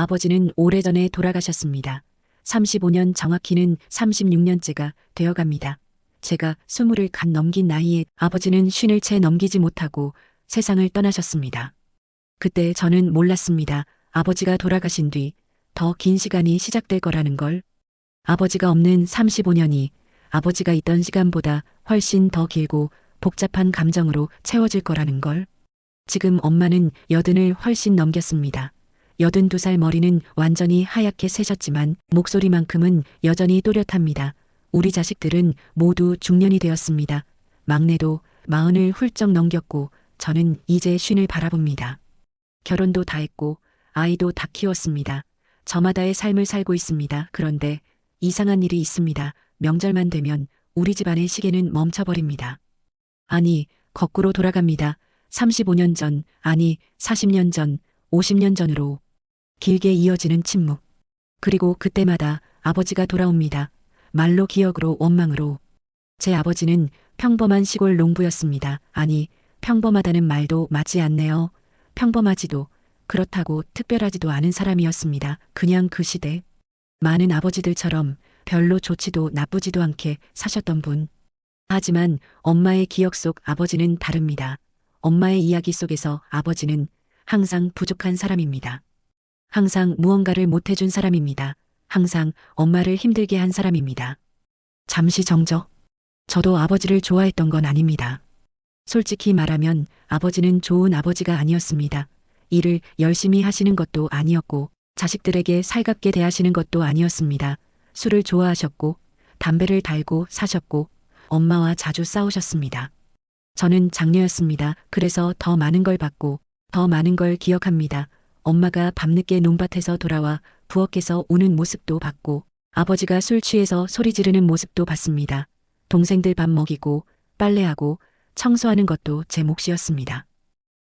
아버지는 오래전에 돌아가셨습니다. 35년 정확히는 36년째가 되어갑니다. 제가 20을 갓 넘긴 나이에 아버지는 50을 채 넘기지 못하고 세상을 떠나셨습니다. 그때 저는 몰랐습니다. 아버지가 돌아가신 뒤 더 긴 시간이 시작될 거라는 걸. 아버지가 없는 35년이 아버지가 있던 시간보다 훨씬 더 길고 복잡한 감정으로 채워질 거라는 걸. 지금 엄마는 80을 훨씬 넘겼습니다. 82살 머리는 완전히 하얗게 새셨지만 목소리만큼은 여전히 또렷합니다. 우리 자식들은 모두 중년이 되었습니다. 막내도 40을 훌쩍 넘겼고 저는 이제 50을 바라봅니다. 결혼도 다 했고 아이도 다 키웠습니다. 저마다의 삶을 살고 있습니다. 그런데 이상한 일이 있습니다. 명절만 되면 우리 집안의 시계는 멈춰버립니다. 아니, 거꾸로 돌아갑니다. 35년 전, 아니, 40년 전, 50년 전으로. 길게 이어지는 침묵. 그리고 그때마다 아버지가 돌아옵니다. 말로 기억으로 원망으로. 제 아버지는 평범한 시골 농부였습니다. 아니, 평범하다는 말도 맞지 않네요. 평범하지도 그렇다고 특별하지도 않은 사람이었습니다. 그냥 그 시대. 많은 아버지들처럼 별로 좋지도 나쁘지도 않게 사셨던 분. 하지만 엄마의 기억 속 아버지는 다릅니다. 엄마의 이야기 속에서 아버지는 항상 부족한 사람입니다. 항상 무언가를 못해준 사람입니다. 항상 엄마를 힘들게 한 사람입니다. 잠시 정적. 저도 아버지를 좋아했던 건 아닙니다. 솔직히 말하면 아버지는 좋은 아버지가 아니었습니다. 일을 열심히 하시는 것도 아니었고 자식들에게 살갑게 대하시는 것도 아니었습니다. 술을 좋아하셨고 담배를 달고 사셨고 엄마와 자주 싸우셨습니다. 저는 장녀였습니다. 그래서 더 많은 걸 봤고 더 많은 걸 기억합니다. 엄마가 밤늦게 논밭에서 돌아와 부엌에서 우는 모습도 봤고 아버지가 술 취해서 소리 지르는 모습도 봤습니다. 동생들 밥 먹이고 빨래하고 청소하는 것도 제 몫이었습니다.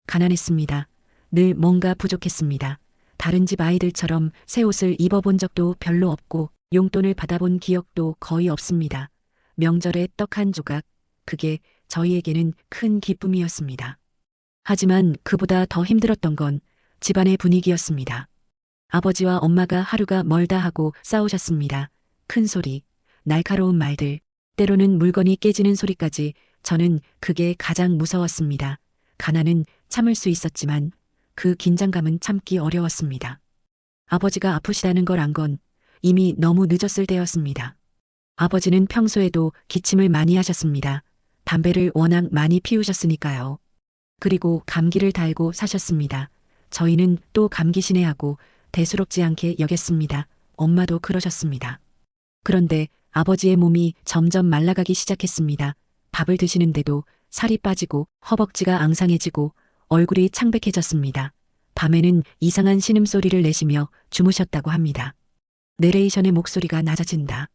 가난했습니다. 늘 뭔가 부족했습니다. 다른 집 아이들처럼 새 옷을 입어본 적도 별로 없고 용돈을 받아본 기억도 거의 없습니다. 명절에 떡 한 조각, 그게 저희에게는 큰 기쁨이었습니다. 하지만 그보다 더 힘들었던 건 집안의 분위기였습니다. 아버지와 엄마가 하루가 멀다 하고 싸우셨습니다. 큰 소리, 날카로운 말들, 때로는 물건이 깨지는 소리까지. 저는 그게 가장 무서웠습니다. 가난은 참을 수 있었지만 그 긴장감은 참기 어려웠습니다. 아버지가 아프시다는 걸 안 건 이미 너무 늦었을 때였습니다. 아버지는 평소에도 기침을 많이 하셨습니다. 담배를 워낙 많이 피우셨으니까요. 그리고 감기를 달고 사셨습니다. 저희는 또 감기 신뢰하고 대수롭지 않게 여겼습니다. 엄마도 그러셨습니다. 그런데 아버지의 몸이 점점 말라가기 시작했습니다. 밥을 드시는데도 살이 빠지고 허벅지가 앙상해지고 얼굴이 창백해졌습니다. 밤에는 이상한 신음소리를 내시며 주무셨다고 합니다. 내레이션의 목소리가 낮아진다.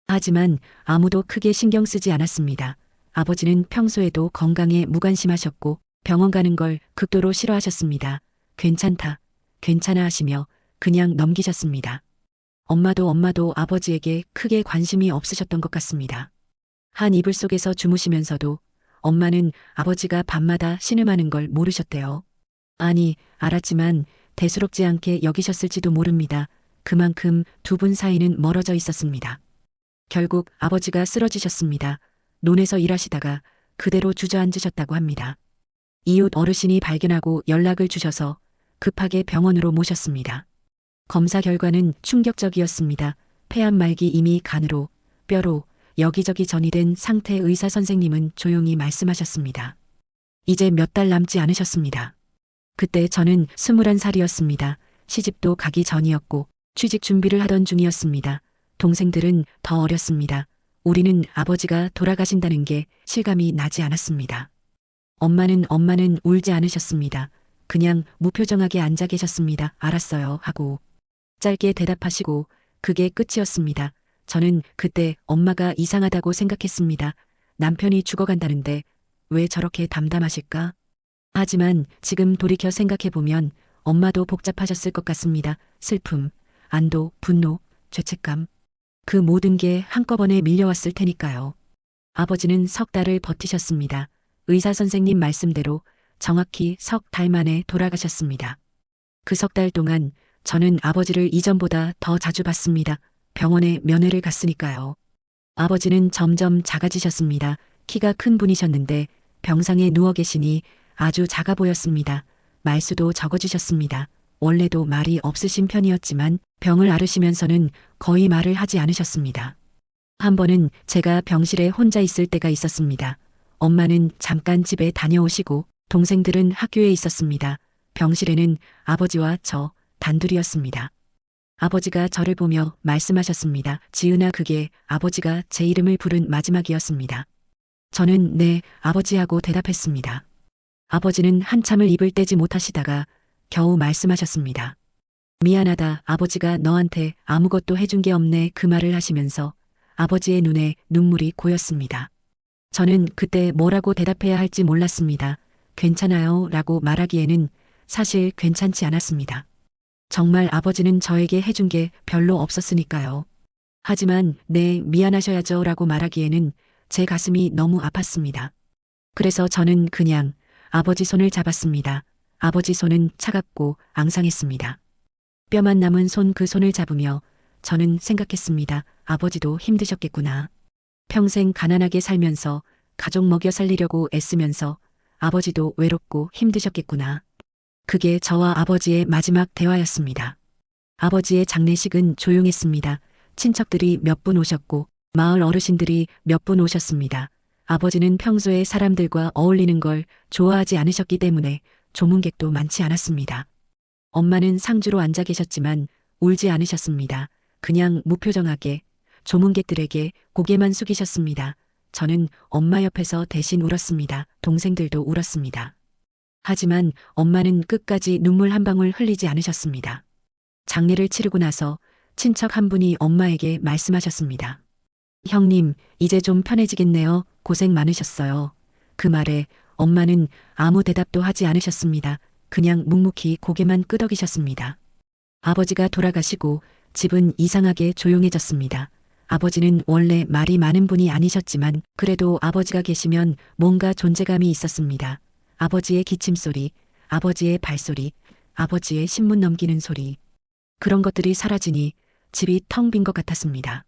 하지만 아무도 크게 신경 쓰지 않았습니다. 아버지는 평소에도 건강에 무관심하셨고 병원 가는 걸 극도로 싫어하셨습니다. 괜찮다, 괜찮아 하시며 그냥 넘기셨습니다. 엄마도 아버지에게 크게 관심이 없으셨던 것 같습니다. 한 이불 속에서 주무시면서도 엄마는 아버지가 밤마다 신음하는 걸 모르셨대요. 아니, 알았지만 대수롭지 않게 여기셨을지도 모릅니다. 그만큼 두 분 사이는 멀어져 있었습니다. 결국 아버지가 쓰러지셨습니다. 논에서 일하시다가 그대로 주저앉으셨다고 합니다. 이웃 어르신이 발견하고 연락을 주셔서 급하게 병원으로 모셨습니다. 검사 결과는 충격적이었습니다. 폐암 말기 이미 간으로, 뼈로 여기저기 전이된 상태. 의사 선생님은 조용히 말씀하셨습니다. 이제 몇 달 남지 않으셨습니다. 그때 저는 21살이었습니다. 시집도 가기 전이었고 취직 준비를 하던 중이었습니다. 동생들은 더 어렸습니다. 우리는 아버지가 돌아가신다는 게 실감이 나지 않았습니다. 엄마는 울지 않으셨습니다. 그냥 무표정하게 앉아 계셨습니다. 알았어요 하고 짧게 대답하시고 그게 끝이었습니다. 저는 그때 엄마가 이상하다고 생각했습니다. 남편이 죽어간다는데 왜 저렇게 담담하실까? 하지만 지금 돌이켜 생각해보면 엄마도 복잡하셨을 것 같습니다. 슬픔, 안도, 분노, 죄책감. 그 모든 게 한꺼번에 밀려왔을 테니까요. 아버지는 석 달을 버티셨습니다. 의사 선생님 말씀대로 정확히 석 달 만에 돌아가셨습니다. 그 석 달 동안 저는 아버지를 이전보다 더 자주 봤습니다. 병원에 면회를 갔으니까요. 아버지는 점점 작아지셨습니다. 키가 큰 분이셨는데 병상에 누워 계시니 아주 작아 보였습니다. 말수도 적어지셨습니다. 원래도 말이 없으신 편이었지만 병을 앓으시면서는 거의 말을 하지 않으셨습니다. 한 번은 제가 병실에 혼자 있을 때가 있었습니다. 엄마는 잠깐 집에 다녀오시고 동생들은 학교에 있었습니다. 병실에는 아버지와 저 단둘이었습니다. 아버지가 저를 보며 말씀하셨습니다. 지은아, 그게 아버지가 제 이름을 부른 마지막이었습니다. 저는 네, 아버지하고 대답했습니다. 아버지는 한참을 입을 떼지 못하시다가 겨우 말씀하셨습니다. 미안하다, 아버지가 너한테 아무것도 해준 게 없네. 그 말을 하시면서 아버지의 눈에 눈물이 고였습니다. 저는 그때 뭐라고 대답해야 할지 몰랐습니다. 괜찮아요 라고 말하기에는 사실 괜찮지 않았습니다. 정말 아버지는 저에게 해준 게 별로 없었으니까요. 하지만 네, 미안하셔야죠 라고 말하기에는 제 가슴이 너무 아팠습니다. 그래서 저는 그냥 아버지 손을 잡았습니다. 아버지 손은 차갑고 앙상했습니다. 뼈만 남은 그 손을 잡으며 저는 생각했습니다. 아버지도 힘드셨겠구나. 평생 가난하게 살면서 가족 먹여 살리려고 애쓰면서 아버지도 외롭고 힘드셨겠구나. 그게 저와 아버지의 마지막 대화였습니다. 아버지의 장례식은 조용했습니다. 친척들이 몇 분 오셨고 마을 어르신들이 몇 분 오셨습니다. 아버지는 평소에 사람들과 어울리는 걸 좋아하지 않으셨기 때문에 조문객도 많지 않았습니다. 엄마는 상주로 앉아 계셨지만 울지 않으셨습니다. 그냥 무표정하게 조문객들에게 고개만 숙이셨습니다. 저는 엄마 옆에서 대신 울었습니다. 동생들도 울었습니다. 하지만 엄마는 끝까지 눈물 한 방울 흘리지 않으셨습니다. 장례를 치르고 나서 친척 한 분이 엄마에게 말씀하셨습니다. 형님, 이제 좀 편해지겠네요. 고생 많으셨어요. 그 말에 엄마는 아무 대답도 하지 않으셨습니다. 그냥 묵묵히 고개만 끄덕이셨습니다. 아버지가 돌아가시고 집은 이상하게 조용해졌습니다. 아버지는 원래 말이 많은 분이 아니셨지만 그래도 아버지가 계시면 뭔가 존재감이 있었습니다. 아버지의 기침소리, 아버지의 발소리, 아버지의 신문 넘기는 소리. 그런 것들이 사라지니 집이 텅 빈 것 같았습니다.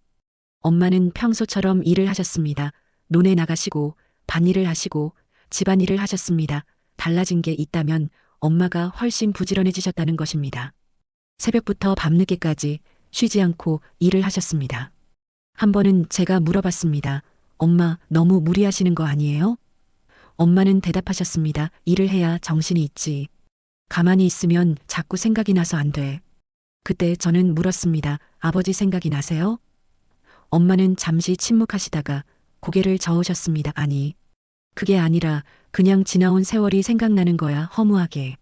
엄마는 평소처럼 일을 하셨습니다. 논에 나가시고 밭일을 하시고 집안일을 하셨습니다. 달라진 게 있다면 엄마가 훨씬 부지런해지셨다는 것입니다. 새벽부터 밤늦게까지 쉬지 않고 일을 하셨습니다. 한 번은 제가 물어봤습니다. 엄마, 너무 무리하시는 거 아니에요? 엄마는 대답하셨습니다. 일을 해야 정신이 있지. 가만히 있으면 자꾸 생각이 나서 안 돼. 그때 저는 물었습니다. 아버지 생각이 나세요? 엄마는 잠시 침묵하시다가 고개를 저으셨습니다. 아니, 그게 아니라 그냥 지나온 세월이 생각나는 거야, 허무하게.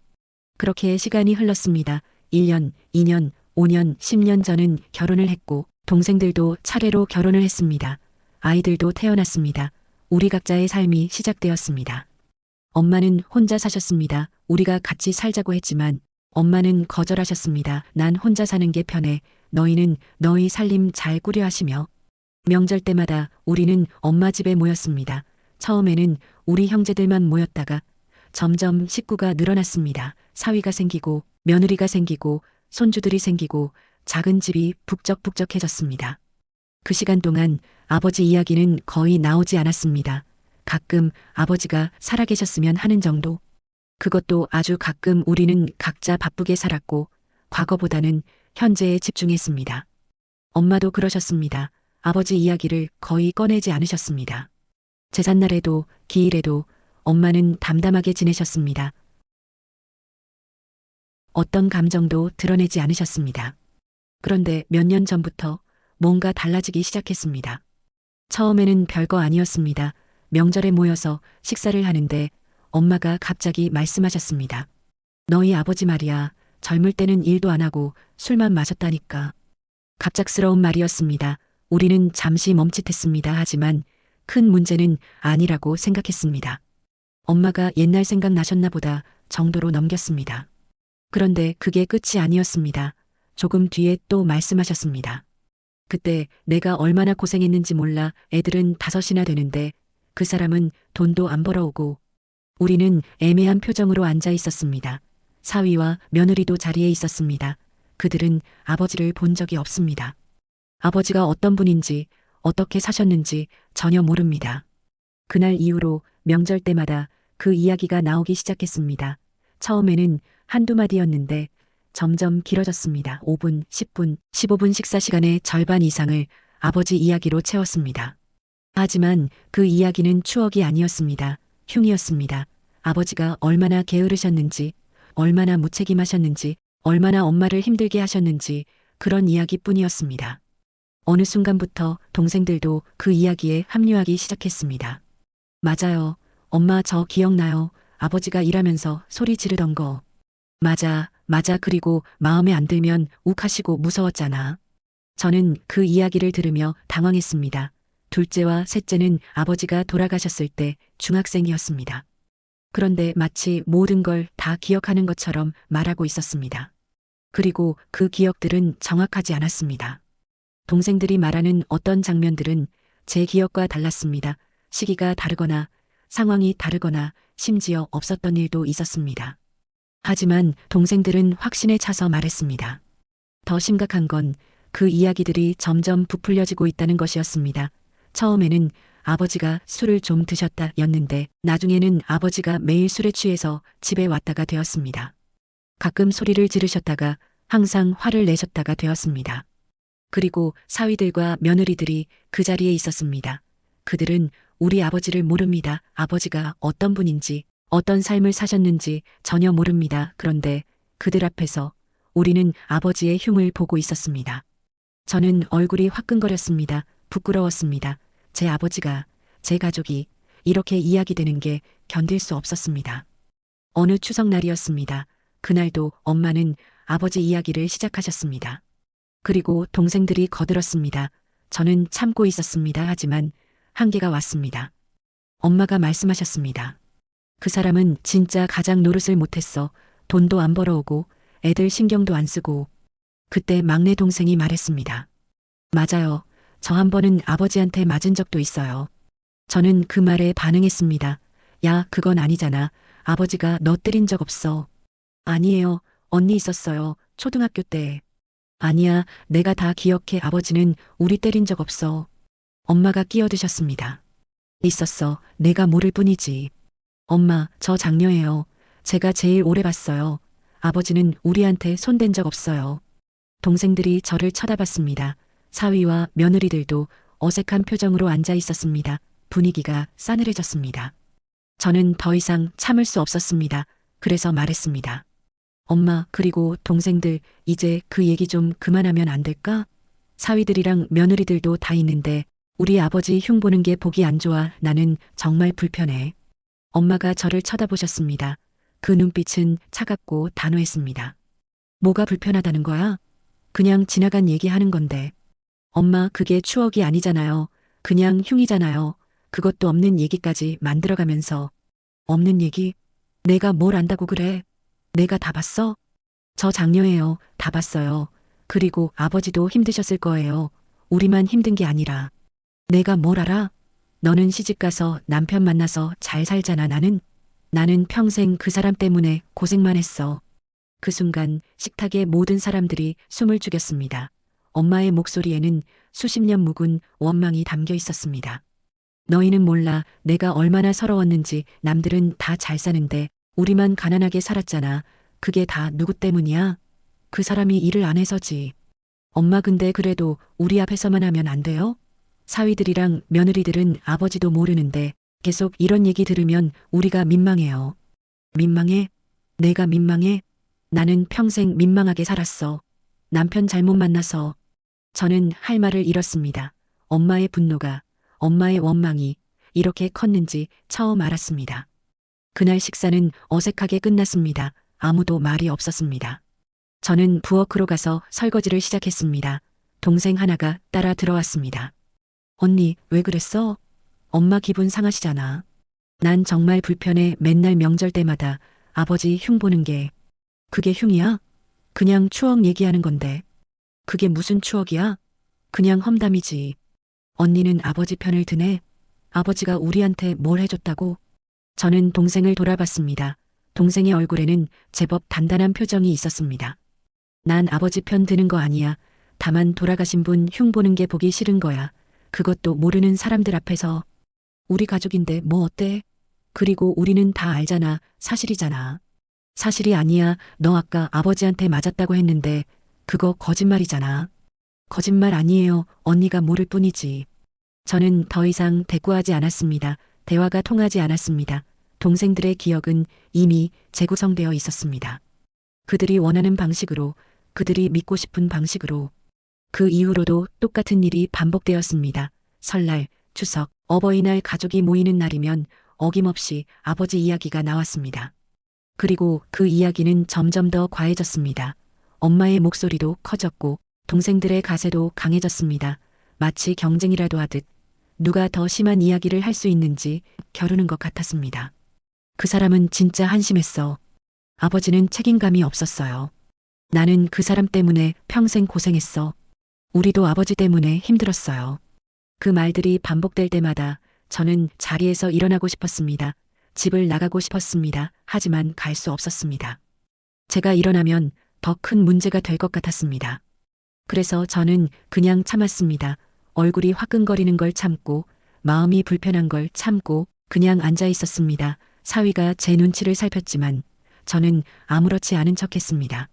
그렇게 시간이 흘렀습니다. 1년, 2년, 5년, 10년 저는 결혼을 했고 동생들도 차례로 결혼을 했습니다. 아이들도 태어났습니다. 우리 각자의 삶이 시작되었습니다. 엄마는 혼자 사셨습니다. 우리가 같이 살자고 했지만 엄마는 거절하셨습니다. 난 혼자 사는 게 편해. 너희는 너희 살림 잘 꾸려 하시며. 명절 때마다 우리는 엄마 집에 모였습니다. 처음에는 우리 형제들만 모였다가 점점 식구가 늘어났습니다. 사위가 생기고 며느리가 생기고 손주들이 생기고 작은 집이 북적북적해졌습니다. 그 시간 동안 아버지 이야기는 거의 나오지 않았습니다. 가끔 아버지가 살아계셨으면 하는 정도. 그것도 아주 가끔. 우리는 각자 바쁘게 살았고 과거보다는 현재에 집중했습니다. 엄마도 그러셨습니다. 아버지 이야기를 거의 꺼내지 않으셨습니다. 제삿날에도 기일에도 엄마는 담담하게 지내셨습니다. 어떤 감정도 드러내지 않으셨습니다. 그런데 몇 년 전부터 뭔가 달라지기 시작했습니다. 처음에는 별거 아니었습니다. 명절에 모여서 식사를 하는데 엄마가 갑자기 말씀하셨습니다. 너희 아버지 말이야, 젊을 때는 일도 안 하고 술만 마셨다니까. 갑작스러운 말이었습니다. 우리는 잠시 멈칫했습니다. 하지만 큰 문제는 아니라고 생각했습니다. 엄마가 옛날 생각나셨나 보다 정도로 넘겼습니다. 그런데 그게 끝이 아니었습니다. 조금 뒤에 또 말씀하셨습니다. 그때 내가 얼마나 고생했는지 몰라. 애들은 5이나 되는데 그 사람은 돈도 안 벌어오고. 우리는 애매한 표정으로 앉아 있었습니다. 사위와 며느리도 자리에 있었습니다. 그들은 아버지를 본 적이 없습니다. 아버지가 어떤 분인지, 어떻게 사셨는지 전혀 모릅니다. 그날 이후로 명절 때마다 그 이야기가 나오기 시작했습니다. 처음에는 한두 마디였는데 점점 길어졌습니다. 5분, 10분, 15분 식사 시간의 절반 이상을 아버지 이야기로 채웠습니다. 하지만 그 이야기는 추억이 아니었습니다. 흉이었습니다. 아버지가 얼마나 게으르셨는지, 얼마나 무책임하셨는지, 얼마나 엄마를 힘들게 하셨는지 그런 이야기뿐이었습니다. 어느 순간부터 동생들도 그 이야기에 합류하기 시작했습니다. 맞아요. 엄마 저 기억나요. 아버지가 일하면서 소리 지르던 거. 맞아, 맞아. 그리고 마음에 안 들면 욱하시고 무서웠잖아. 저는 그 이야기를 들으며 당황했습니다. 둘째와 셋째는 아버지가 돌아가셨을 때 중학생이었습니다. 그런데 마치 모든 걸 다 기억하는 것처럼 말하고 있었습니다. 그리고 그 기억들은 정확하지 않았습니다. 동생들이 말하는 어떤 장면들은 제 기억과 달랐습니다. 시기가 다르거나 상황이 다르거나 심지어 없었던 일도 있었습니다. 하지만 동생들은 확신에 차서 말했습니다. 더 심각한 건 그 이야기들이 점점 부풀려지고 있다는 것이었습니다. 처음에는 아버지가 술을 좀 드셨다였는데 나중에는 아버지가 매일 술에 취해서 집에 왔다가 되었습니다. 가끔 소리를 지르셨다가 항상 화를 내셨다가 되었습니다. 그리고 사위들과 며느리들이 그 자리에 있었습니다. 그들은 우리 아버지를 모릅니다. 아버지가 어떤 분인지, 어떤 삶을 사셨는지 전혀 모릅니다. 그런데 그들 앞에서 우리는 아버지의 흉을 보고 있었습니다. 저는 얼굴이 화끈거렸습니다. 부끄러웠습니다. 제 아버지가, 제 가족이 이렇게 이야기되는 게 견딜 수 없었습니다. 어느 추석날이었습니다. 그날도 엄마는 아버지 이야기를 시작하셨습니다. 그리고 동생들이 거들었습니다. 저는 참고 있었습니다. 하지만 한계가 왔습니다. 엄마가 말씀하셨습니다. 그 사람은 진짜 가장 노릇을 못했어. 돈도 안 벌어오고 애들 신경도 안 쓰고. 그때 막내 동생이 말했습니다. 맞아요. 저 한 번은 아버지한테 맞은 적도 있어요. 저는 그 말에 반응했습니다. 야, 그건 아니잖아. 아버지가 너 때린 적 없어. 아니에요. 언니 있었어요. 초등학교 때. 아니야, 내가 다 기억해. 아버지는 우리 때린 적 없어. 엄마가 끼어드셨습니다. 있었어. 내가 모를 뿐이지. 엄마, 저 장녀예요. 제가 제일 오래 봤어요. 아버지는 우리한테 손댄 적 없어요. 동생들이 저를 쳐다봤습니다. 사위와 며느리들도 어색한 표정으로 앉아 있었습니다. 분위기가 싸늘해졌습니다. 저는 더 이상 참을 수 없었습니다. 그래서 말했습니다. 엄마, 그리고 동생들, 이제 그 얘기 좀 그만하면 안 될까? 사위들이랑 며느리들도 다 있는데 우리 아버지 흉 보는 게 보기 안 좋아. 나는 정말 불편해. 엄마가 저를 쳐다보셨습니다. 그 눈빛은 차갑고 단호했습니다. 뭐가 불편하다는 거야? 그냥 지나간 얘기 하는 건데. 엄마, 그게 추억이 아니잖아요. 그냥 흉이잖아요. 그것도 없는 얘기까지 만들어가면서. 없는 얘기? 내가 뭘 안다고 그래? 내가 다 봤어? 저 장녀예요. 다 봤어요. 그리고 아버지도 힘드셨을 거예요. 우리만 힘든 게 아니라. 내가 뭘 알아? 너는 시집가서 남편 만나서 잘 살잖아. 나는 평생 그 사람 때문에 고생만 했어. 그 순간 식탁의 모든 사람들이 숨을 죽였습니다. 엄마의 목소리에는 수십 년 묵은 원망이 담겨 있었습니다. 너희는 몰라. 내가 얼마나 서러웠는지. 남들은 다 잘 사는데 우리만 가난하게 살았잖아. 그게 다 누구 때문이야? 그 사람이 일을 안 해서지. 엄마, 근데 그래도 우리 앞에서만 하면 안 돼요? 사위들이랑 며느리들은 아버지도 모르는데 계속 이런 얘기 들으면 우리가 민망해요. 민망해? 내가 민망해? 나는 평생 민망하게 살았어. 남편 잘못 만나서. 저는 할 말을 잃었습니다. 엄마의 분노가, 엄마의 원망이 이렇게 컸는지 처음 알았습니다. 그날 식사는 어색하게 끝났습니다. 아무도 말이 없었습니다. 저는 부엌으로 가서 설거지를 시작했습니다. 동생 하나가 따라 들어왔습니다. 언니, 왜 그랬어? 엄마 기분 상하시잖아. 난 정말 불편해. 맨날 명절 때마다 아버지 흉 보는 게. 그게 흉이야? 그냥 추억 얘기하는 건데. 그게 무슨 추억이야? 그냥 험담이지. 언니는 아버지 편을 드네. 아버지가 우리한테 뭘 해줬다고? 저는 동생을 돌아봤습니다. 동생의 얼굴에는 제법 단단한 표정이 있었습니다. 난 아버지 편 드는 거 아니야. 다만 돌아가신 분 흉 보는 게 보기 싫은 거야. 그것도 모르는 사람들 앞에서. 우리 가족인데 뭐 어때? 그리고 우리는 다 알잖아. 사실이잖아. 사실이 아니야. 너 아까 아버지한테 맞았다고 했는데 그거 거짓말이잖아. 거짓말 아니에요. 언니가 모를 뿐이지. 저는 더 이상 대꾸하지 않았습니다. 대화가 통하지 않았습니다. 동생들의 기억은 이미 재구성되어 있었습니다. 그들이 원하는 방식으로, 그들이 믿고 싶은 방식으로. 그 이후로도 똑같은 일이 반복되었습니다. 설날, 추석, 어버이날 가족이 모이는 날이면 어김없이 아버지 이야기가 나왔습니다. 그리고 그 이야기는 점점 더 과해졌습니다. 엄마의 목소리도 커졌고 동생들의 가세도 강해졌습니다. 마치 경쟁이라도 하듯 누가 더 심한 이야기를 할 수 있는지 겨루는 것 같았습니다. 그 사람은 진짜 한심했어. 아버지는 책임감이 없었어요. 나는 그 사람 때문에 평생 고생했어. 우리도 아버지 때문에 힘들었어요. 그 말들이 반복될 때마다 저는 자리에서 일어나고 싶었습니다. 집을 나가고 싶었습니다. 하지만 갈 수 없었습니다. 제가 일어나면 더 큰 문제가 될 것 같았습니다. 그래서 저는 그냥 참았습니다. 얼굴이 화끈거리는 걸 참고, 마음이 불편한 걸 참고, 그냥 앉아 있었습니다. 사위가 제 눈치를 살폈지만, 저는 아무렇지 않은 척 했습니다.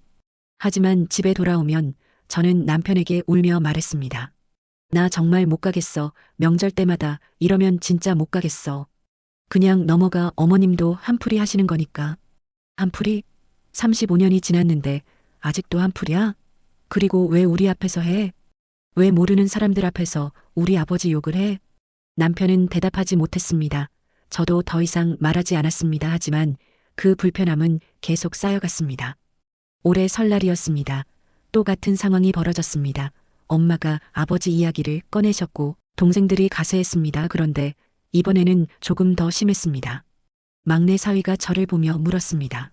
하지만 집에 돌아오면 저는 남편에게 울며 말했습니다. 나 정말 못 가겠어. 명절 때마다 이러면 진짜 못 가겠어. 그냥 넘어가. 어머님도 한풀이 하시는 거니까. 한풀이? 35년이 지났는데 아직도 한풀이야? 그리고 왜 우리 앞에서 해? 왜 모르는 사람들 앞에서 우리 아버지 욕을 해? 남편은 대답하지 못했습니다. 저도 더 이상 말하지 않았습니다. 하지만 그 불편함은 계속 쌓여갔습니다. 올해 설날이었습니다. 또 같은 상황이 벌어졌습니다. 엄마가 아버지 이야기를 꺼내셨고 동생들이 가세했습니다. 그런데 이번에는 조금 더 심했습니다. 막내 사위가 저를 보며 물었습니다.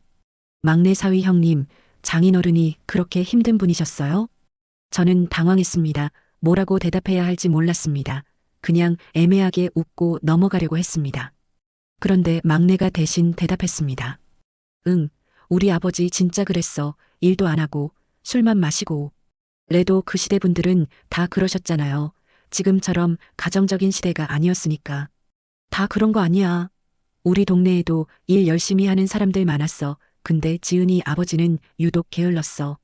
막내 사위 형님, 장인어른이 그렇게 힘든 분이셨어요? 저는 당황했습니다. 뭐라고 대답해야 할지 몰랐습니다. 그냥 애매하게 웃고 넘어가려고 했습니다. 그런데 막내가 대신 대답했습니다. 응, 우리 아버지 진짜 그랬어. 일도 안 하고 술만 마시고. 레도 그 시대 분들은 다 그러셨잖아요. 지금처럼 가정적인 시대가 아니었으니까. 다 그런 거 아니야. 우리 동네에도 일 열심히 하는 사람들 많았어. 근데 지은이 아버지는 유독 게을렀어.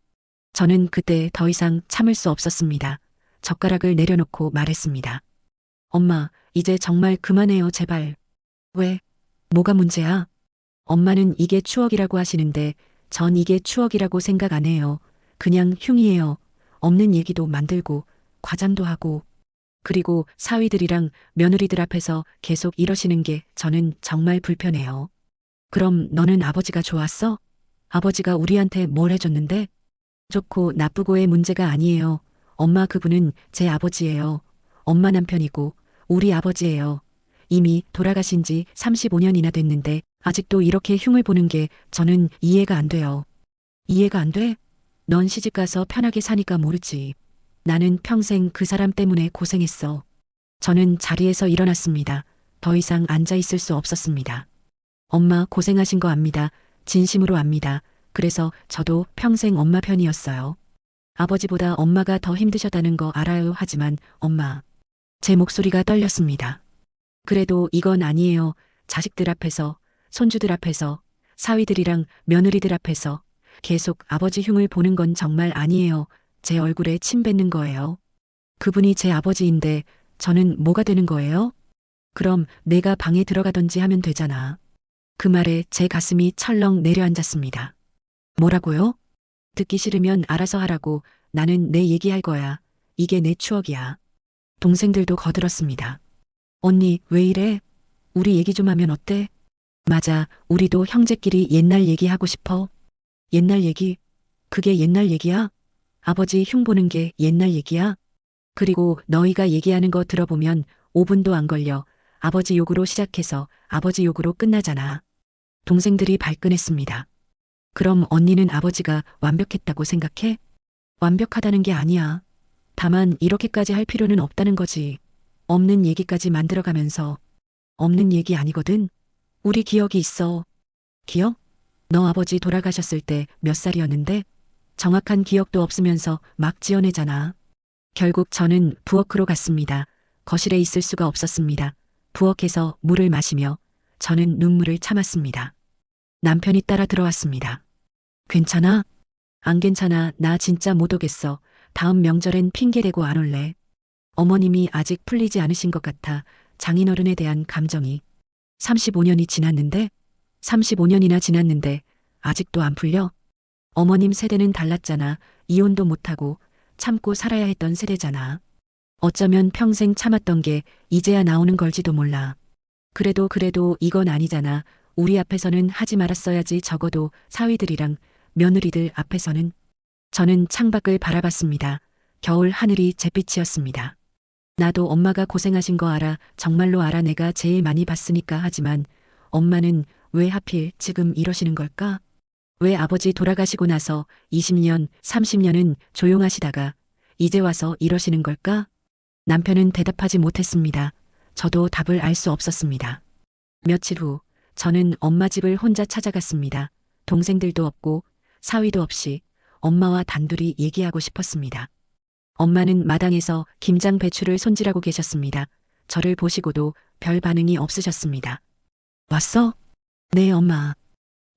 저는 그때 더 이상 참을 수 없었습니다. 젓가락을 내려놓고 말했습니다. 엄마, 이제 정말 그만해요, 제발. 왜? 뭐가 문제야? 엄마는 이게 추억이라고 하시는데 전 이게 추억이라고 생각 안 해요. 그냥 흉이에요. 없는 얘기도 만들고 과장도 하고 그리고 사위들이랑 며느리들 앞에서 계속 이러시는 게 저는 정말 불편해요. 그럼 너는 아버지가 좋았어? 아버지가 우리한테 뭘 해줬는데? 좋고 나쁘고의 문제가 아니에요. 엄마 그분은 제 아버지예요. 엄마 남편이고 우리 아버지예요. 이미 돌아가신 지 35년이나 됐는데 아직도 이렇게 흉을 보는 게 저는 이해가 안 돼요. 이해가 안 돼? 넌 시집가서 편하게 사니까 모르지. 나는 평생 그 사람 때문에 고생했어. 저는 자리에서 일어났습니다. 더 이상 앉아 있을 수 없었습니다. 엄마 고생하신 거 압니다. 진심으로 압니다. 그래서 저도 평생 엄마 편이었어요. 아버지보다 엄마가 더 힘드셨다는 거 알아요. 하지만 엄마. 제 목소리가 떨렸습니다. 그래도 이건 아니에요. 자식들 앞에서, 손주들 앞에서, 사위들이랑 며느리들 앞에서 계속 아버지 흉을 보는 건 정말 아니에요. 제 얼굴에 침 뱉는 거예요. 그분이 제 아버지인데 저는 뭐가 되는 거예요? 그럼 내가 방에 들어가든지 하면 되잖아. 그 말에 제 가슴이 철렁 내려앉았습니다. 뭐라고요? 듣기 싫으면 알아서 하라고. 나는 내 얘기할 거야. 이게 내 추억이야. 동생들도 거들었습니다. 언니, 왜 이래? 우리 얘기 좀 하면 어때? 맞아, 우리도 형제끼리 옛날 얘기하고 싶어. 옛날 얘기? 그게 옛날 얘기야? 아버지 흉 보는 게 옛날 얘기야? 그리고 너희가 얘기하는 거 들어보면 5분도 안 걸려. 아버지 욕으로 시작해서 아버지 욕으로 끝나잖아. 동생들이 발끈했습니다. 그럼 언니는 아버지가 완벽했다고 생각해? 완벽하다는 게 아니야. 다만 이렇게까지 할 필요는 없다는 거지. 없는 얘기까지 만들어가면서. 없는 얘기 아니거든. 우리 기억이 있어. 기억? 너 아버지 돌아가셨을 때 몇 살이었는데? 정확한 기억도 없으면서 막 지어내잖아. 결국 저는 부엌으로 갔습니다. 거실에 있을 수가 없었습니다. 부엌에서 물을 마시며 저는 눈물을 참았습니다. 남편이 따라 들어왔습니다. 괜찮아? 안 괜찮아. 나 진짜 못 오겠어. 다음 명절엔 핑계대고 안 올래. 어머님이 아직 풀리지 않으신 것 같아. 장인어른에 대한 감정이. 35년이 지났는데? 35년이나 지났는데 아직도 안 풀려? 어머님 세대는 달랐잖아. 이혼도 못하고 참고 살아야 했던 세대잖아. 어쩌면 평생 참았던 게 이제야 나오는 걸지도 몰라. 그래도 이건 아니잖아. 우리 앞에서는 하지 말았어야지. 적어도 사위들이랑 며느리들 앞에서는. 저는 창밖을 바라봤습니다. 겨울 하늘이 잿빛이었습니다. 나도 엄마가 고생하신 거 알아. 정말로 알아. 내가 제일 많이 봤으니까. 하지만 엄마는 왜 하필 지금 이러시는 걸까? 왜 아버지 돌아가시고 나서 20년, 30년은 조용하시다가 이제 와서 이러시는 걸까? 남편은 대답하지 못했습니다. 저도 답을 알 수 없었습니다. 며칠 후 저는 엄마 집을 혼자 찾아갔습니다. 동생들도 없고 사위도 없이 엄마와 단둘이 얘기하고 싶었습니다. 엄마는 마당에서 김장 배추를 손질하고 계셨습니다. 저를 보시고도 별 반응이 없으셨습니다. 왔어? 네, 엄마.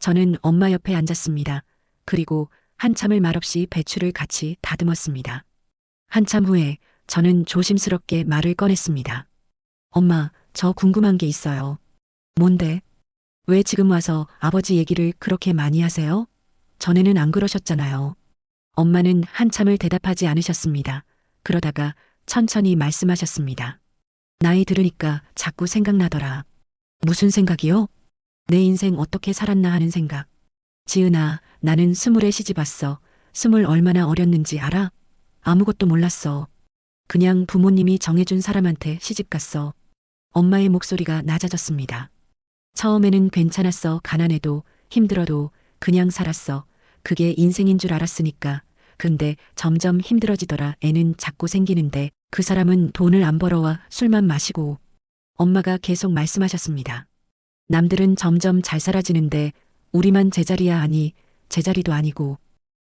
저는 엄마 옆에 앉았습니다. 그리고 한참을 말없이 배추를 같이 다듬었습니다. 한참 후에 저는 조심스럽게 말을 꺼냈습니다. 엄마, 저 궁금한 게 있어요. 뭔데? 왜 지금 와서 아버지 얘기를 그렇게 많이 하세요? 전에는 안 그러셨잖아요. 엄마는 한참을 대답하지 않으셨습니다. 그러다가 천천히 말씀하셨습니다. 나이 들으니까 자꾸 생각나더라. 무슨 생각이요? 내 인생 어떻게 살았나 하는 생각. 지은아, 나는 20에 시집 왔어. 20 얼마나 어렸는지 알아? 아무것도 몰랐어. 그냥 부모님이 정해준 사람한테 시집 갔어. 엄마의 목소리가 낮아졌습니다. 처음에는 괜찮았어. 가난해도 힘들어도 그냥 살았어. 그게 인생인 줄 알았으니까. 근데 점점 힘들어지더라. 애는 자꾸 생기는데 그 사람은 돈을 안 벌어와 술만 마시고. 엄마가 계속 말씀하셨습니다. 남들은 점점 잘 살아지는데 우리만 제자리야. 아니, 제자리도 아니고.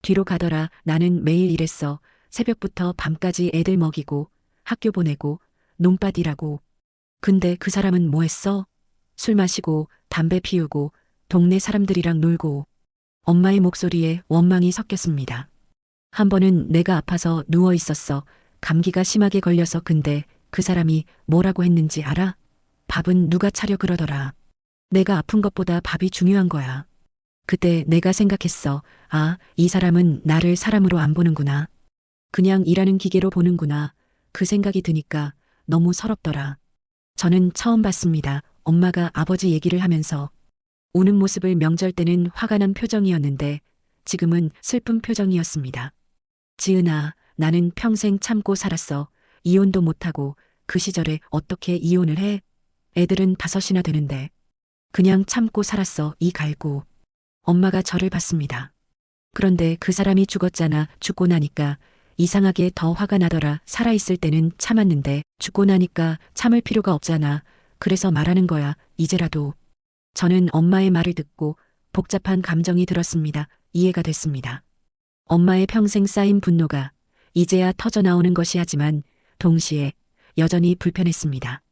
뒤로 가더라. 나는 매일 일했어. 새벽부터 밤까지 애들 먹이고 학교 보내고 논밭 일하고. 근데 그 사람은 뭐 했어? 술 마시고 담배 피우고 동네 사람들이랑 놀고. 엄마의 목소리에 원망이 섞였습니다. 한 번은 내가 아파서 누워 있었어. 감기가 심하게 걸려서. 근데 그 사람이 뭐라고 했는지 알아? 밥은 누가 차려 그러더라. 내가 아픈 것보다 밥이 중요한 거야. 그때 내가 생각했어. 아, 이 사람은 나를 사람으로 안 보는구나. 그냥 일하는 기계로 보는구나. 그 생각이 드니까 너무 서럽더라. 저는 처음 봤습니다. 엄마가 아버지 얘기를 하면서 우는 모습을. 명절 때는 화가 난 표정이었는데 지금은 슬픈 표정이었습니다. 지은아, 나는 평생 참고 살았어. 이혼도 못하고. 그 시절에 어떻게 이혼을 해? 애들은 5이나 되는데. 그냥 참고 살았어. 이 갈고. 엄마가 저를 봤습니다. 그런데 그 사람이 죽었잖아. 죽고 나니까 이상하게 더 화가 나더라. 살아있을 때는 참았는데 죽고 나니까 참을 필요가 없잖아. 그래서 말하는 거야. 이제라도. 저는 엄마의 말을 듣고 복잡한 감정이 들었습니다. 이해가 됐습니다. 엄마의 평생 쌓인 분노가 이제야 터져나오는 것이. 하지만 동시에 여전히 불편했습니다.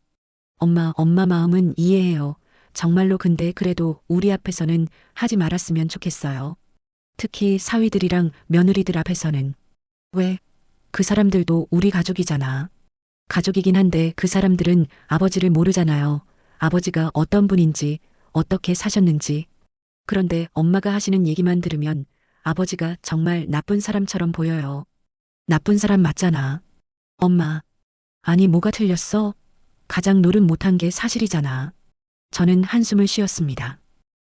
엄마 마음은 이해해요. 정말로. 근데 그래도 우리 앞에서는 하지 말았으면 좋겠어요. 특히 사위들이랑 며느리들 앞에서는. 왜? 그 사람들도 우리 가족이잖아. 가족이긴 한데 그 사람들은 아버지를 모르잖아요. 아버지가 어떤 분인지, 어떻게 사셨는지. 그런데 엄마가 하시는 얘기만 들으면 아버지가 정말 나쁜 사람처럼 보여요. 나쁜 사람 맞잖아. 엄마. 아니, 뭐가 틀렸어? 가장 노릇 못한 게 사실이잖아. 저는 한숨을 쉬었습니다.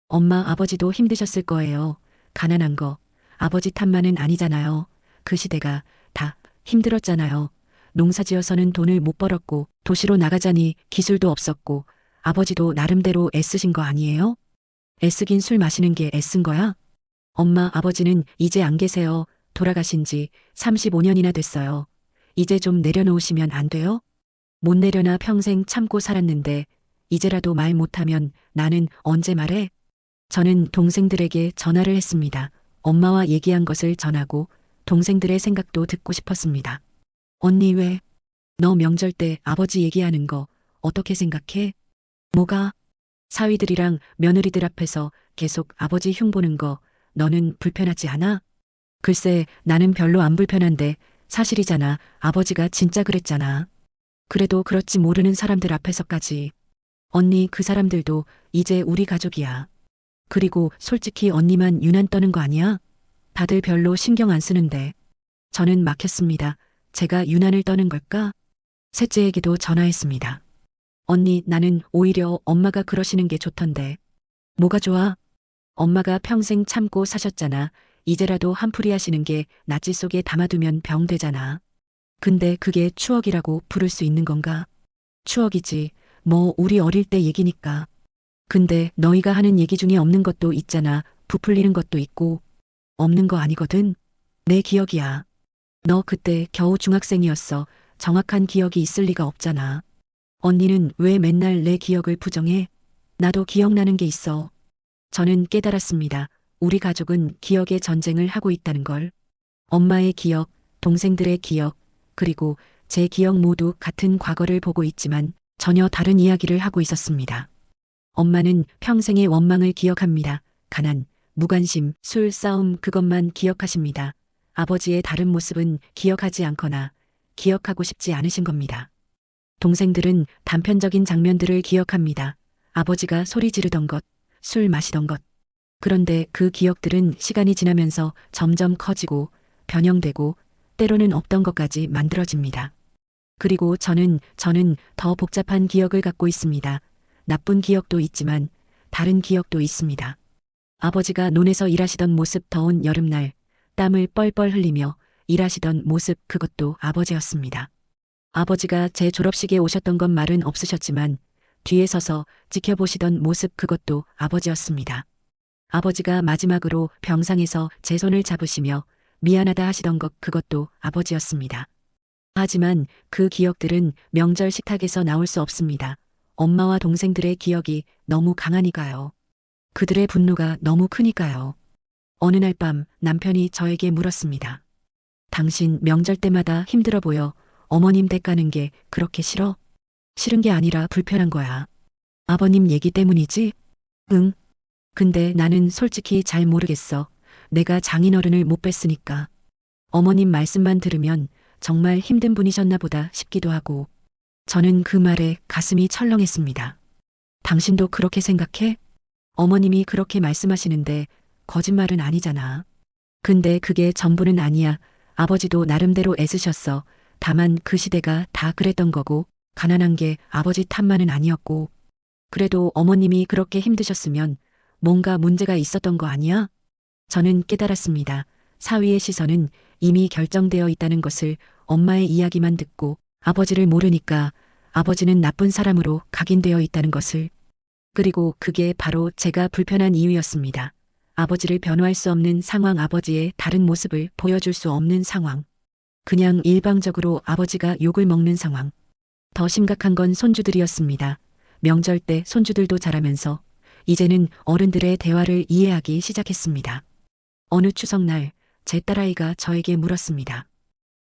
엄마, 아버지도 힘드셨을 거예요. 가난한 거 아버지 탓만은 아니잖아요. 그 시대가 다 힘들었잖아요. 농사지어서는 돈을 못 벌었고 도시로 나가자니 기술도 없었고. 아버지도 나름대로 애쓰신 거 아니에요? 애쓰긴 술 마시는 게 애쓴 거야? 엄마, 아버지는 이제 안 계세요. 돌아가신 지 35년이나 됐어요. 이제 좀 내려놓으시면 안 돼요? 못 내려놔. 평생 참고 살았는데 이제라도 말 못하면 나는 언제 말해? 저는 동생들에게 전화를 했습니다. 엄마와 얘기한 것을 전하고 동생들의 생각도 듣고 싶었습니다. 언니 왜? 너 명절 때 아버지 얘기하는 거 어떻게 생각해? 뭐가? 사위들이랑 며느리들 앞에서 계속 아버지 흉보는 거 너는 불편하지 않아? 글쎄, 나는 별로 안 불편한데 사실이잖아. 아버지가 진짜 그랬잖아. 그래도 그렇지 모르는 사람들 앞에서까지. 언니 그 사람들도 이제 우리 가족이야. 그리고 솔직히 언니만 유난 떠는 거 아니야? 다들 별로 신경 안 쓰는데. 저는 막혔습니다. 제가 유난을 떠는 걸까? 셋째에게도 전화했습니다. 언니, 나는 오히려 엄마가 그러시는 게 좋던데. 뭐가 좋아? 엄마가 평생 참고 사셨잖아. 이제라도 한풀이 하시는 게 나치 속에 담아두면 병 되잖아. 근데 그게 추억이라고 부를 수 있는 건가? 추억이지. 뭐 우리 어릴 때 얘기니까. 근데 너희가 하는 얘기 중에 없는 것도 있잖아. 부풀리는 것도 있고. 없는 거 아니거든. 내 기억이야. 너 그때 겨우 중학생이었어. 정확한 기억이 있을 리가 없잖아. 언니는 왜 맨날 내 기억을 부정해? 나도 기억나는 게 있어. 저는 깨달았습니다. 우리 가족은 기억의 전쟁을 하고 있다는 걸. 엄마의 기억, 동생들의 기억, 그리고 제 기억 모두 같은 과거를 보고 있지만 전혀 다른 이야기를 하고 있었습니다. 엄마는 평생의 원망을 기억합니다. 가난, 무관심, 술, 싸움 그것만 기억하십니다. 아버지의 다른 모습은 기억하지 않거나 기억하고 싶지 않으신 겁니다. 동생들은 단편적인 장면들을 기억합니다. 아버지가 소리 지르던 것, 술 마시던 것. 그런데 그 기억들은 시간이 지나면서 점점 커지고 변형되고 때로는 없던 것까지 만들어집니다. 그리고 저는 더 복잡한 기억을 갖고 있습니다. 나쁜 기억도 있지만 다른 기억도 있습니다. 아버지가 논에서 일하시던 모습 더운 여름날 땀을 뻘뻘 흘리며 일하시던 모습 그것도 아버지였습니다. 아버지가 제 졸업식에 오셨던 건 말은 없으셨지만 뒤에 서서 지켜보시던 모습 그것도 아버지였습니다. 아버지가 마지막으로 병상에서 제 손을 잡으시며 미안하다 하시던 것 그것도 아버지였습니다. 하지만 그 기억들은 명절 식탁에서 나올 수 없습니다. 엄마와 동생들의 기억이 너무 강하니까요. 그들의 분노가 너무 크니까요. 어느 날 밤 남편이 저에게 물었습니다. 당신 명절 때마다 힘들어 보여. 어머님 댁 가는 게 그렇게 싫어? 싫은 게 아니라 불편한 거야. 아버님 얘기 때문이지? 응. 근데 나는 솔직히 잘 모르겠어. 내가 장인어른을 못 뵀으니까. 어머님 말씀만 들으면 정말 힘든 분이셨나 보다 싶기도 하고. 저는 그 말에 가슴이 철렁했습니다. 당신도 그렇게 생각해? 어머님이 그렇게 말씀하시는데 거짓말은 아니잖아. 근데 그게 전부는 아니야. 아버지도 나름대로 애쓰셨어. 다만 그 시대가 다 그랬던 거고 가난한 게 아버지 탓만은 아니었고. 그래도 어머님이 그렇게 힘드셨으면 뭔가 문제가 있었던 거 아니야? 저는 깨달았습니다. 사위의 시선은 이미 결정되어 있다는 것을 엄마의 이야기만 듣고 아버지를 모르니까 아버지는 나쁜 사람으로 각인되어 있다는 것을. 그리고 그게 바로 제가 불편한 이유였습니다. 아버지를 변호할 수 없는 상황, 아버지의 다른 모습을 보여줄 수 없는 상황. 그냥 일방적으로 아버지가 욕을 먹는 상황. 더 심각한 건 손주들이었습니다. 명절 때 손주들도 자라면서 이제는 어른들의 대화를 이해하기 시작했습니다. 어느 추석날 제 딸아이가 저에게 물었습니다.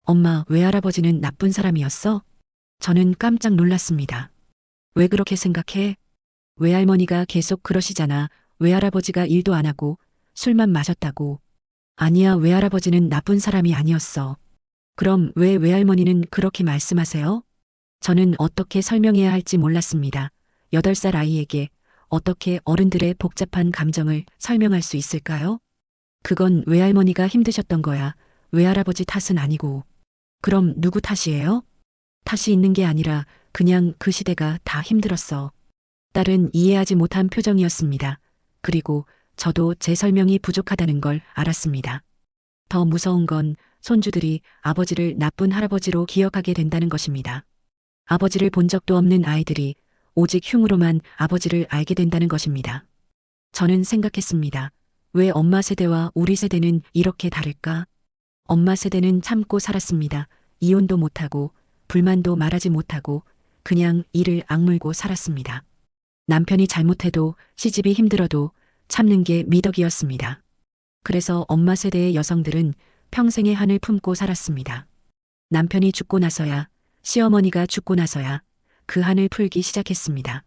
엄마, 외할아버지는 나쁜 사람이었어? 저는 깜짝 놀랐습니다. 왜 그렇게 생각해? 외할머니가 계속 그러시잖아. 외할아버지가 일도 안 하고 술만 마셨다고. 아니야, 외할아버지는 나쁜 사람이 아니었어. 그럼 왜 외할머니는 그렇게 말씀하세요? 저는 어떻게 설명해야 할지 몰랐습니다. 8살 아이에게 어떻게 어른들의 복잡한 감정을 설명할 수 있을까요? 그건 외할머니가 힘드셨던 거야. 외할아버지 탓은 아니고. 그럼 누구 탓이에요? 탓이 있는 게 아니라 그냥 그 시대가 다 힘들었어. 딸은 이해하지 못한 표정이었습니다. 그리고 저도 제 설명이 부족하다는 걸 알았습니다. 더 무서운 건 손주들이 아버지를 나쁜 할아버지로 기억하게 된다는 것입니다. 아버지를 본 적도 없는 아이들이 오직 흉으로만 아버지를 알게 된다는 것입니다. 저는 생각했습니다. 왜 엄마 세대와 우리 세대는 이렇게 다를까? 엄마 세대는 참고 살았습니다. 이혼도 못하고 불만도 말하지 못하고 그냥 이를 악물고 살았습니다. 남편이 잘못해도 시집이 힘들어도 참는 게 미덕이었습니다. 그래서 엄마 세대의 여성들은 평생의 한을 품고 살았습니다. 남편이 죽고 나서야, 시어머니가 죽고 나서야 그 한을 풀기 시작했습니다.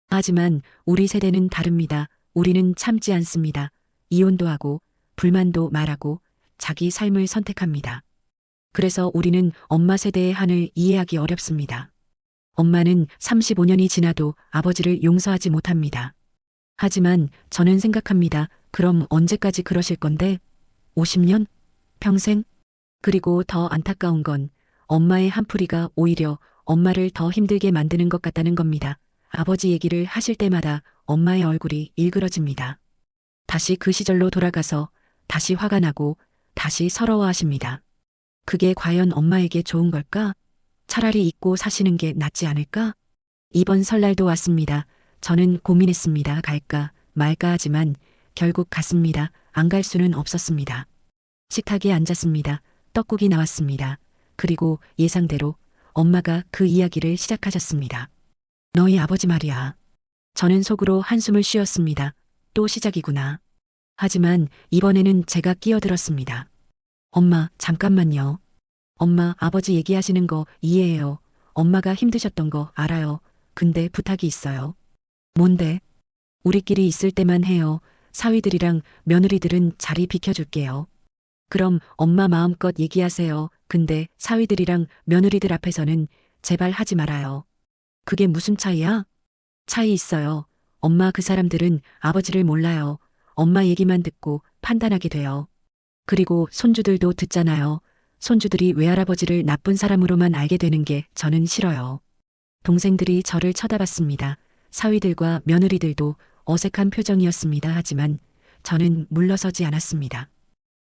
하지만 우리 세대는 다릅니다. 우리는 참지 않습니다. 이혼도 하고, 불만도 말하고, 자기 삶을 선택합니다. 그래서 우리는 엄마 세대의 한을 이해하기 어렵습니다. 엄마는 35년이 지나도 아버지를 용서하지 못합니다. 하지만 저는 생각합니다. 그럼 언제까지 그러실 건데? 50년? 평생? 그리고 더 안타까운 건 엄마의 한풀이가 오히려 엄마를 더 힘들게 만드는 것 같다는 겁니다. 아버지 얘기를 하실 때마다 엄마의 얼굴이 일그러집니다. 다시 그 시절로 돌아가서 다시 화가 나고 다시 서러워하십니다. 그게 과연 엄마에게 좋은 걸까? 차라리 잊고 사시는 게 낫지 않을까? 이번 설날도 왔습니다. 저는 고민했습니다. 갈까 말까 하지만 결국 갔습니다. 안 갈 수는 없었습니다. 식탁에 앉았습니다. 떡국이 나왔습니다. 그리고 예상대로 엄마가 그 이야기를 시작하셨습니다. 너희 아버지 말이야. 저는 속으로 한숨을 쉬었습니다. 또 시작이구나. 하지만 이번에는 제가 끼어들었습니다. 엄마, 잠깐만요. 엄마, 아버지 얘기하시는 거 이해해요. 엄마가 힘드셨던 거 알아요. 근데 부탁이 있어요. 뭔데? 우리끼리 있을 때만 해요. 사위들이랑 며느리들은 자리 비켜줄게요. 그럼 엄마 마음껏 얘기하세요. 근데 사위들이랑 며느리들 앞에서는 제발 하지 말아요. 그게 무슨 차이야? 차이 있어요. 엄마 그 사람들은 아버지를 몰라요. 엄마 얘기만 듣고 판단하게 돼요. 그리고 손주들도 듣잖아요. 손주들이 외할아버지를 나쁜 사람으로만 알게 되는 게 저는 싫어요. 동생들이 저를 쳐다봤습니다. 사위들과 며느리들도 어색한 표정이었습니다. 하지만 저는 물러서지 않았습니다.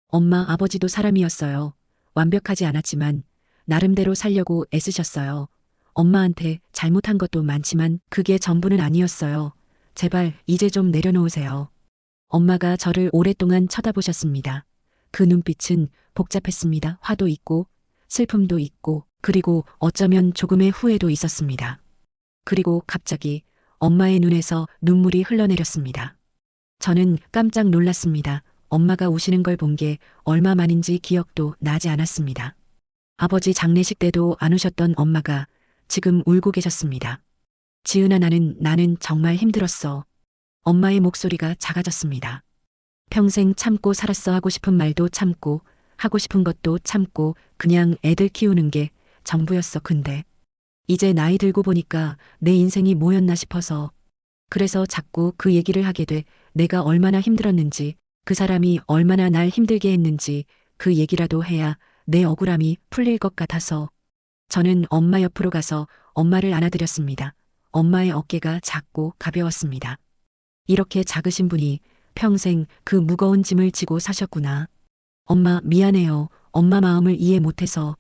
엄마 아버지도 사람이었어요. 완벽하지 않았지만 나름대로 살려고 애쓰셨어요. 엄마한테 잘못한 것도 많지만 그게 전부는 아니었어요. 제발 이제 좀 내려놓으세요. 엄마가 저를 오랫동안 쳐다보셨습니다. 그 눈빛은 복잡했습니다. 화도 있고 슬픔도 있고 그리고 어쩌면 조금의 후회도 있었습니다. 그리고 갑자기 엄마의 눈에서 눈물이 흘러내렸습니다. 저는 깜짝 놀랐습니다. 엄마가 우시는 걸 본 게 얼마 만인지 기억도 나지 않았습니다. 아버지 장례식 때도 안 우셨던 엄마가 지금 울고 계셨습니다. 지은아 나는 정말 힘들었어. 엄마의 목소리가 작아졌습니다. 평생 참고 살았어. 하고 싶은 말도 참고 하고 싶은 것도 참고 그냥 애들 키우는 게 전부였어. 근데 이제 나이 들고 보니까 내 인생이 뭐였나 싶어서 그래서 자꾸 그 얘기를 하게 돼. 내가 얼마나 힘들었는지 그 사람이 얼마나 날 힘들게 했는지 그 얘기라도 해야 내 억울함이 풀릴 것 같아서 저는 엄마 옆으로 가서 엄마를 안아드렸습니다. 엄마의 어깨가 작고 가벼웠습니다. 이렇게 작으신 분이 평생 그 무거운 짐을 지고 사셨구나. 엄마 미안해요. 엄마 마음을 이해 못해서.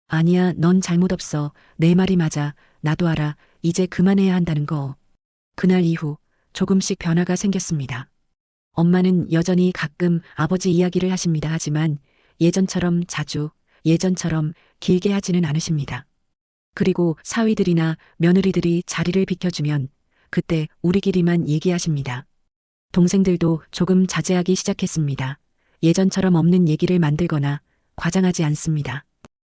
아니야, 넌 잘못 없어. 내 말이 맞아. 나도 알아. 이제 그만해야 한다는 거. 그날 이후 조금씩 변화가 생겼습니다. 엄마는 여전히 가끔 아버지 이야기를 하십니다. 하지만 예전처럼 자주, 예전처럼 길게 하지는 않으십니다. 그리고 사위들이나 며느리들이 자리를 비켜주면 그때 우리끼리만 얘기하십니다. 동생들도 조금 자제하기 시작했습니다. 예전처럼 없는 얘기를 만들거나 과장하지 않습니다.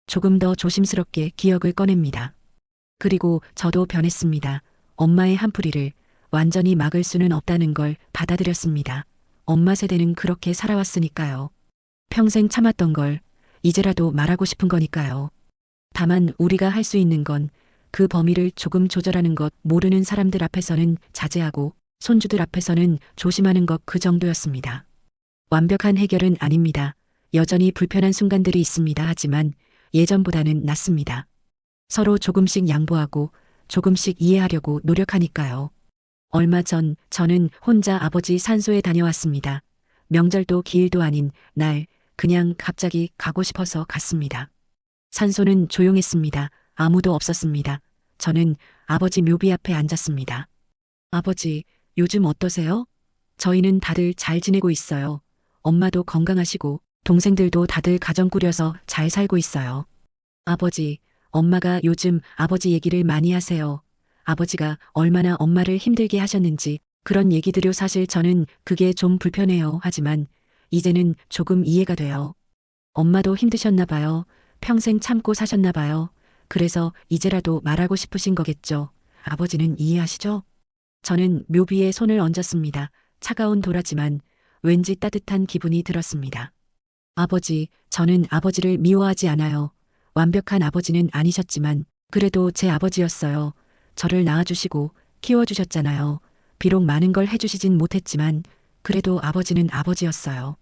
조금 더 조심스럽게 기억을 꺼냅니다. 그리고 저도 변했습니다. 엄마의 한풀이를 완전히 막을 수는 없다는 걸 받아들였습니다. 엄마 세대는 그렇게 살아왔으니까요. 평생 참았던 걸 이제라도 말하고 싶은 거니까요. 다만 우리가 할 수 있는 건 그 범위를 조금 조절하는 것, 모르는 사람들 앞에서는 자제하고 손주들 앞에서는 조심하는 것, 그 정도였습니다. 완벽한 해결은 아닙니다. 여전히 불편한 순간들이 있습니다. 하지만 예전보다는 낫습니다. 서로 조금씩 양보하고 조금씩 이해하려고 노력하니까요. 얼마 전 저는 혼자 아버지 산소에 다녀왔습니다. 명절도 기일도 아닌 날 그냥 갑자기 가고 싶어서 갔습니다. 산소는 조용했습니다. 아무도 없었습니다. 저는 아버지 묘비 앞에 앉았습니다. 아버지, 요즘 어떠세요? 저희는 다들 잘 지내고 있어요. 엄마도 건강하시고 동생들도 다들 가정 꾸려서 잘 살고 있어요. 아버지, 엄마가 요즘 아버지 얘기를 많이 하세요. 아버지가 얼마나 엄마를 힘들게 하셨는지 그런 얘기들요. 사실 저는 그게 좀 불편해요. 하지만 이제는 조금 이해가 돼요. 엄마도 힘드셨나 봐요. 평생 참고 사셨나 봐요. 그래서 이제라도 말하고 싶으신 거겠죠. 아버지는 이해하시죠? 저는 묘비에 손을 얹었습니다. 차가운 도라지만 왠지 따뜻한 기분이 들었습니다. 아버지, 저는 아버지를 미워하지 않아요. 완벽한 아버지는 아니셨지만 그래도 제 아버지였어요. 저를 낳아주시고 키워주셨잖아요. 비록 많은 걸 해주시진 못했지만 그래도 아버지는 아버지였어요.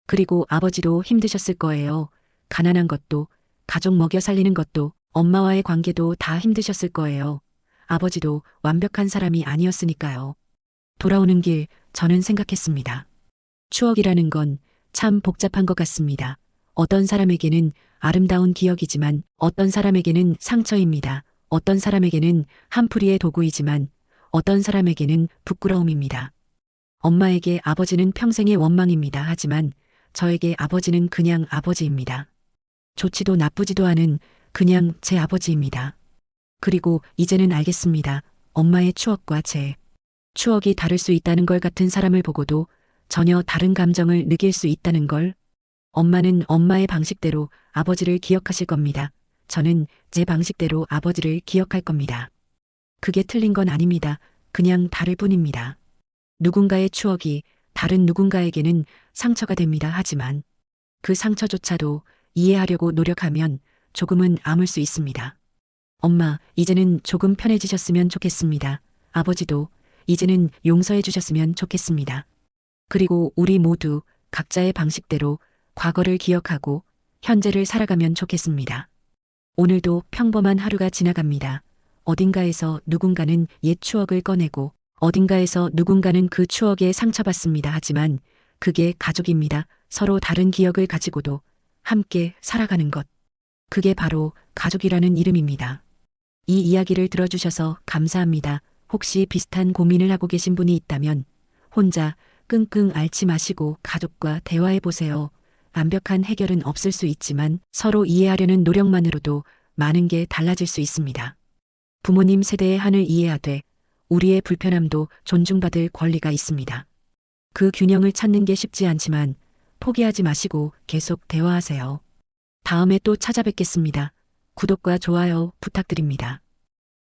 그리고 아버지도 힘드셨을 거예요. 가난한 것도, 가족 먹여 살리는 것도, 엄마와의 관계도 다 힘드셨을 거예요. 아버지도 완벽한 사람이 아니었으니까요. 돌아오는 길, 저는 생각했습니다. 추억이라는 건 참 복잡한 것 같습니다. 어떤 사람에게는 아름다운 기억이지만 어떤 사람에게는 상처입니다. 어떤 사람에게는 한풀이의 도구이지만 어떤 사람에게는 부끄러움입니다. 엄마에게 아버지는 평생의 원망입니다. 하지만 저에게 아버지는 그냥 아버지입니다. 좋지도 나쁘지도 않은 그냥 제 아버지입니다. 그리고 이제는 알겠습니다. 엄마의 추억과 제 추억이 다를 수 있다는 걸. 같은 사람을 보고도 전혀 다른 감정을 느낄 수 있다는 걸. 엄마는 엄마의 방식대로 아버지를 기억하실 겁니다. 저는 제 방식대로 아버지를 기억할 겁니다. 그게 틀린 건 아닙니다. 그냥 다를 뿐입니다. 누군가의 추억이 다른 누군가에게는 상처가 됩니다. 하지만 그 상처조차도 이해하려고 노력하면 조금은 아물 수 있습니다. 엄마, 이제는 조금 편해지셨으면 좋겠습니다. 아버지도 이제는 용서해 주셨으면 좋겠습니다. 그리고 우리 모두 각자의 방식대로 과거를 기억하고 현재를 살아가면 좋겠습니다. 오늘도 평범한 하루가 지나갑니다. 어딘가에서 누군가는 옛 추억을 꺼내고 어딘가에서 누군가는 그 추억에 상처받습니다. 하지만 그게 가족입니다. 서로 다른 기억을 가지고도 함께 살아가는 것. 그게 바로 가족이라는 이름입니다. 이 이야기를 들어주셔서 감사합니다. 혹시 비슷한 고민을 하고 계신 분이 있다면 혼자 끙끙 앓지 마시고 가족과 대화해 보세요. 완벽한 해결은 없을 수 있지만 서로 이해하려는 노력만으로도 많은 게 달라질 수 있습니다. 부모님 세대의 한을 이해하되 우리의 불편함도 존중받을 권리가 있습니다. 그 균형을 찾는 게 쉽지 않지만 포기하지 마시고 계속 대화하세요. 다음에 또 찾아뵙겠습니다. 구독과 좋아요 부탁드립니다.